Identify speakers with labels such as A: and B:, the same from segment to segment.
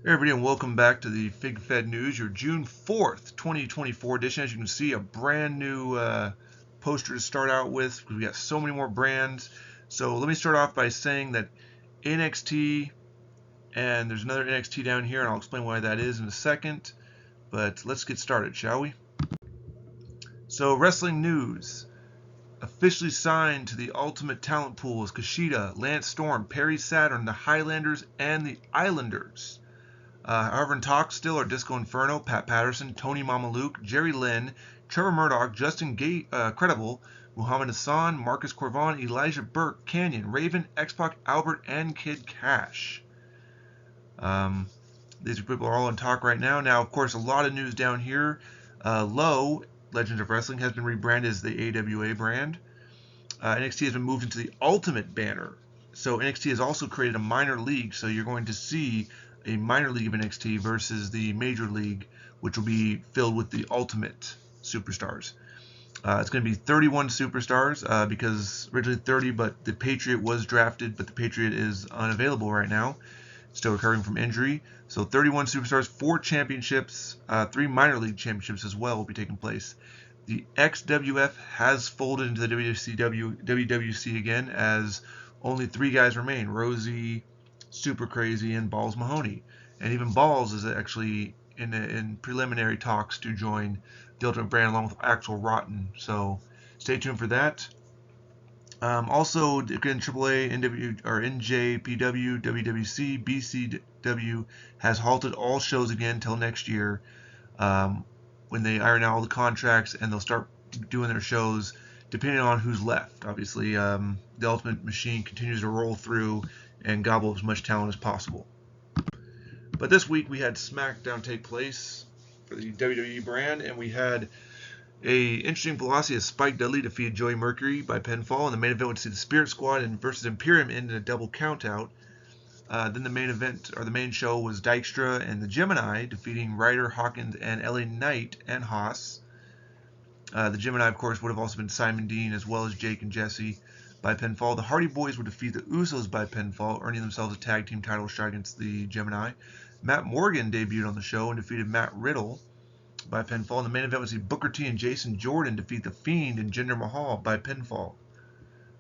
A: Hey everybody, and welcome back to the Fig Fed News, your June 4th, 2024 edition. As you can see, a brand new poster to start out with because we got so many more brands. So let me start off by saying that NXT, and there's another NXT down here, and I'll explain why that is in a second. But let's get started, shall we? So, wrestling news. Officially signed to the Ultimate Talent Pool is Kushida, Lance Storm, Perry Saturn, the Highlanders, and the Islanders. However, in talks still are Disco Inferno, Pat Patterson, Tony Mamaluke, Jerry Lynn, Trevor Murdoch, Justin Credible, Muhammad Hassan, Marcus Corvon, Elijah Burke, Canyon, Raven, X-Pac, Albert, and Kid Cash. These people are all in talk right now. Now, of course, a lot of news down here. Low, Legends of Wrestling, has been rebranded as the AWA brand. NXT has been moved into the Ultimate banner. So NXT has also created a minor league, so you're going to see a minor league of NXT versus the major league, which will be filled with the Ultimate superstars. It's going to be 31 superstars because originally 30, but the Patriot was drafted, but the Patriot is unavailable right now, still recovering from injury. So 31 superstars, 4 championships, 3 minor league championships as well will be taking place. The XWF has folded into the WWC again as only 3 guys remain: Rosie, Super Crazy, and Balls Mahoney. And even Balls is actually in preliminary talks to join the Ultimate brand along with Axel Rotten. So stay tuned for that. Also, again, AAA, NJPW, WWC, BCW has halted all shows again until next year. When they iron out all the contracts, and they'll start doing their shows depending on who's left. Obviously, the Ultimate machine continues to roll through and gobble as much talent as possible. But this week we had SmackDown take place for the WWE brand, and we had a interesting velocity as Spike Dudley defeated Joey Mercury by pinfall. In the main event, we'd see the Spirit Squad and versus Imperium end in a double countout. Then the main event, or the main show, was Dykstra and the Gemini defeating Ryder, Hawkins, and LA Knight and Haas. The Gemini, of course, would have also been Simon Dean as well as Jake and Jesse by pinfall. The Hardy Boys would defeat the Usos by pinfall, earning themselves a tag team title shot against the Gemini. Matt Morgan debuted on the show and defeated Matt Riddle by pinfall. In the main event, we see Booker T and Jason Jordan defeat The Fiend and Jinder Mahal by pinfall.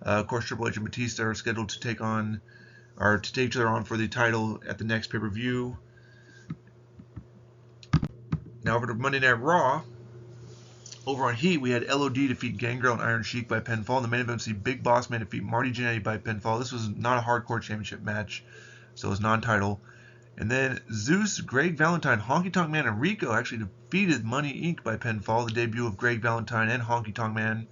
A: Of course, Triple H and Batista are scheduled to take each other on for the title at the next pay-per-view. Now over to Monday Night Raw. Over on Heat, we had LOD defeat Gangrel and Iron Sheik by pinfall. In the main event, we see Big Boss Man defeat Marty Jannetty by pinfall. This was not a hardcore championship match, so it was non-title. And then Zeus, Greg Valentine, Honky Tonk Man, and Rico actually defeated Money Inc. by pinfall. The debut of Greg Valentine and Honky Tonk Man.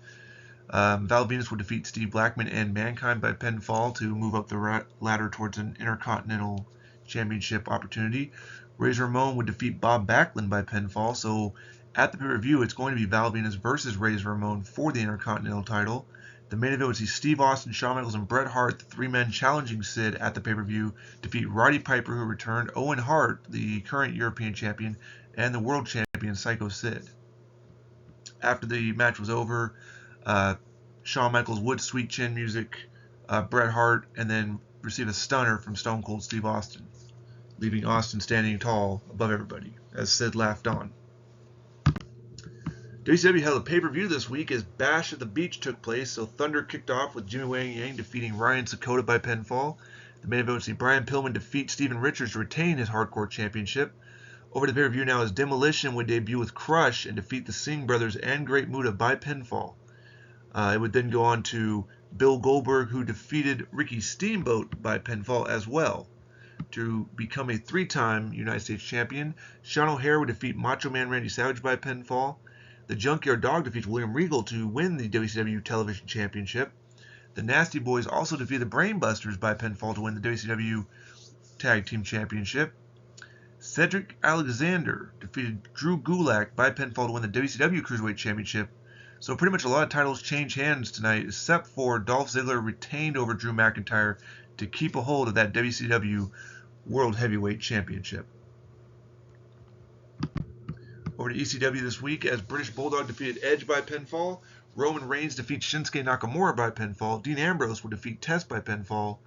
A: Val Venus would defeat Steve Blackman and Mankind by pinfall to move up the ladder towards an Intercontinental Championship opportunity. Razor Ramon would defeat Bob Backlund by pinfall. So at the pay-per-view, it's going to be Val Venus versus Razor Ramon for the Intercontinental title. The main event would see Steve Austin, Shawn Michaels, and Bret Hart, the 3 men challenging Sid at the pay-per-view, defeat Roddy Piper, who returned, Owen Hart, the current European champion, and the world champion, Psycho Sid. After the match was over, Shawn Michaels would sweet chin music Bret Hart and then receive a stunner from Stone Cold Steve Austin, leaving Austin standing tall above everybody as Sid laughed on. WCW held a pay-per-view this week as Bash at the Beach took place, so Thunder kicked off with Jimmy Wang Yang defeating Ryan Sakota by pinfall. The main event would see Brian Pillman defeat Steven Richards to retain his Hardcore Championship. Over to the pay-per-view now as Demolition would debut with Crush and defeat the Singh Brothers and Great Muta by pinfall. It would then go on to Bill Goldberg, who defeated Ricky Steamboat by pinfall as well to become a 3-time United States champion. Sean O'Haire would defeat Macho Man Randy Savage by pinfall. The Junkyard Dog defeats William Regal to win the WCW Television Championship. The Nasty Boys also defeat the Brainbusters by pinfall to win the WCW Tag Team Championship. Cedric Alexander defeated Drew Gulak by pinfall to win the WCW Cruiserweight Championship. So pretty much a lot of titles change hands tonight, except for Dolph Ziggler retained over Drew McIntyre to keep a hold of that WCW World Heavyweight Championship. Over to ECW this week as British Bulldog defeated Edge by pinfall. Roman Reigns defeats Shinsuke Nakamura by pinfall. Dean Ambrose will defeat Test by pinfall.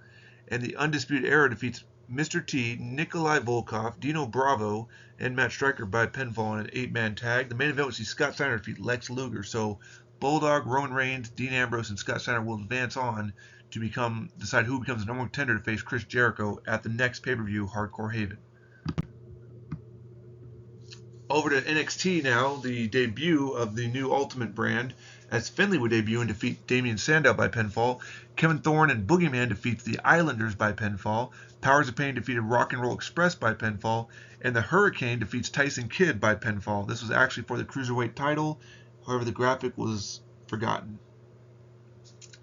A: And the Undisputed Era defeats Mr. T, Nikolai Volkov, Dino Bravo, and Matt Striker by pinfall in an 8-man tag. The main event would see Scott Steiner defeat Lex Luger. So Bulldog, Roman Reigns, Dean Ambrose, and Scott Steiner will advance on to decide who becomes the number one contender to face Chris Jericho at the next pay-per-view, Hardcore Haven. Over to NXT now, the debut of the new Ultimate brand, as Finlay would debut and defeat Damian Sandow by pinfall. Kevin Thorne and Boogeyman defeats the Islanders by pinfall. Powers of Pain defeated Rock and Roll Express by pinfall. And the Hurricane defeats Tyson Kidd by pinfall. This was actually for the Cruiserweight title. However, the graphic was forgotten.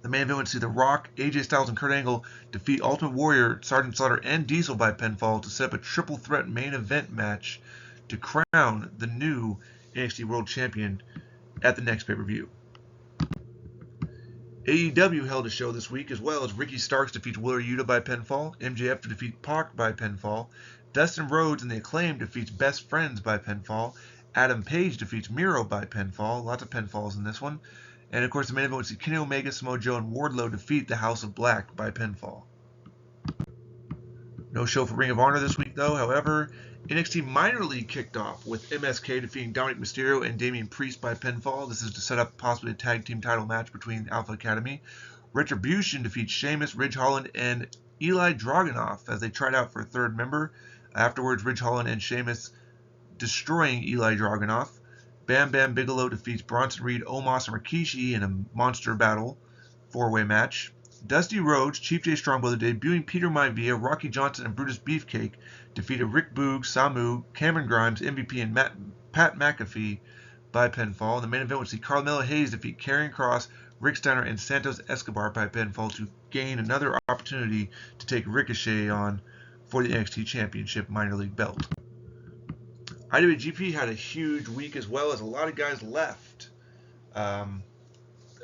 A: The main event would see The Rock, AJ Styles, and Kurt Angle defeat Ultimate Warrior, Sergeant Slaughter, and Diesel by pinfall to set up a triple threat main event match to crown the new NXT World Champion at the next pay-per-view. AEW held a show this week as well as Ricky Starks defeats Wheeler Yuta by pinfall, MJF to defeat Pac by pinfall, Dustin Rhodes and the Acclaim defeats Best Friends by pinfall, Adam Page defeats Miro by pinfall, lots of pinfalls in this one, and of course the main event would see Kenny Omega, Samoa Joe, and Wardlow defeat the House of Black by pinfall. No show for Ring of Honor this week though, however, NXT Minor League kicked off with MSK defeating Dominic Mysterio and Damian Priest by pinfall. This is to set up possibly a tag team title match between Alpha Academy. Retribution defeats Sheamus, Ridge Holland, and Eli Dragunov as they tried out for a third member. Afterwards, Ridge Holland and Sheamus destroying Eli Dragunov. Bam Bam Bigelow defeats Bronson Reed, Omos, and Rikishi in a monster battle 4-way match. Dusty Rhodes, Chief J Strongbrother debuting Peter Maivia, Rocky Johnson, and Brutus Beefcake defeated Rick Boog, Samu, Cameron Grimes, MVP, and Pat McAfee by pinfall. The main event would see Carmelo Hayes defeat Karrion Kross, Rick Steiner, and Santos Escobar by pinfall to gain another opportunity to take Ricochet on for the NXT Championship Minor League belt. IWGP had a huge week as well as a lot of guys left.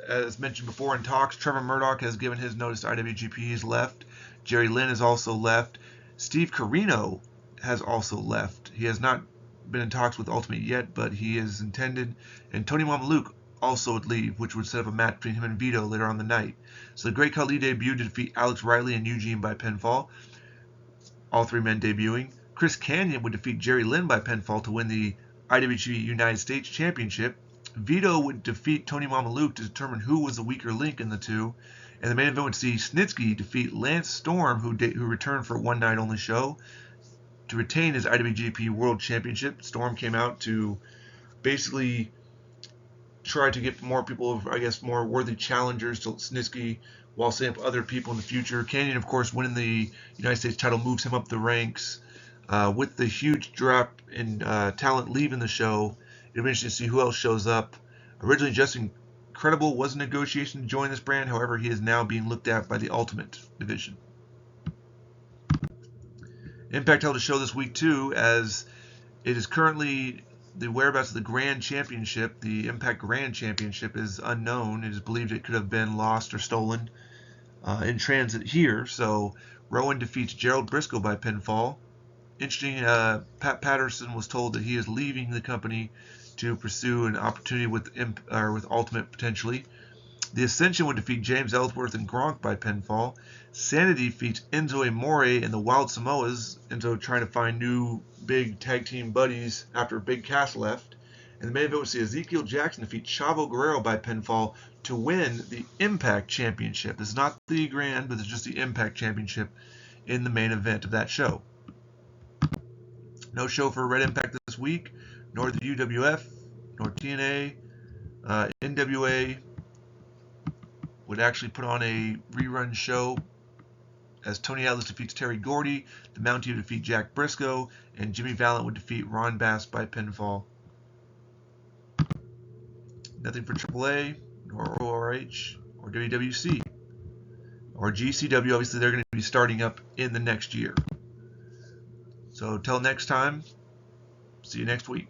A: As mentioned before in talks, Trevor Murdoch has given his notice to IWGP. He's left. Jerry Lynn has also left. Steve Corino has also left. He has not been in talks with Ultimate yet, but he is intended. And Tony Mamaluke also would leave, which would set up a match between him and Vito later on the night. So the Great Khali debuted to defeat Alex Riley and Eugene by pinfall. All three men debuting. Chris Kanyon would defeat Jerry Lynn by pinfall to win the IWGP United States Championship. Vito would defeat Tony Mamaluke to determine who was the weaker link in the two. And the main event would see Snitsky defeat Lance Storm, who returned for a one-night only show, to retain his IWGP World Championship. Storm came out to basically try to get more people, more worthy challengers to Snitsky while setting up other people in the future. Kanyon, of course, winning the United States title moves him up the ranks. With the huge drop in talent leaving the show, it'll be interesting to see who else shows up. Originally, Justin Credible was in negotiation to join this brand. However, he is now being looked at by the Ultimate division. Impact held a show this week too, as it is currently the whereabouts of the Grand Championship. The Impact Grand Championship is unknown. It is believed it could have been lost or stolen in transit here. So Rowan defeats Gerald Briscoe by pinfall. Interesting, Pat Patterson was told that he is leaving the company to pursue an opportunity with Ultimate potentially. The Ascension would defeat James Ellsworth and Gronk by pinfall. Sanity defeats Enzo Amore and the Wild Samoas. Enzo trying to find new big tag team buddies after Big Cass left. And the main event would see Ezekiel Jackson defeat Chavo Guerrero by pinfall to win the Impact Championship. This is not the Grand, but it's just the Impact Championship in the main event of that show. No show for Red Impact this week, nor the UWF, nor TNA. NWA would actually put on a rerun show as Tony Atlas defeats Terry Gordy, the Mountie would defeat Jack Briscoe, and Jimmy Valiant would defeat Ron Bass by pinfall. Nothing for AAA, nor ORH, or WWC, or GCW. Obviously, they're going to be starting up in the next year. So, till next time, see you next week.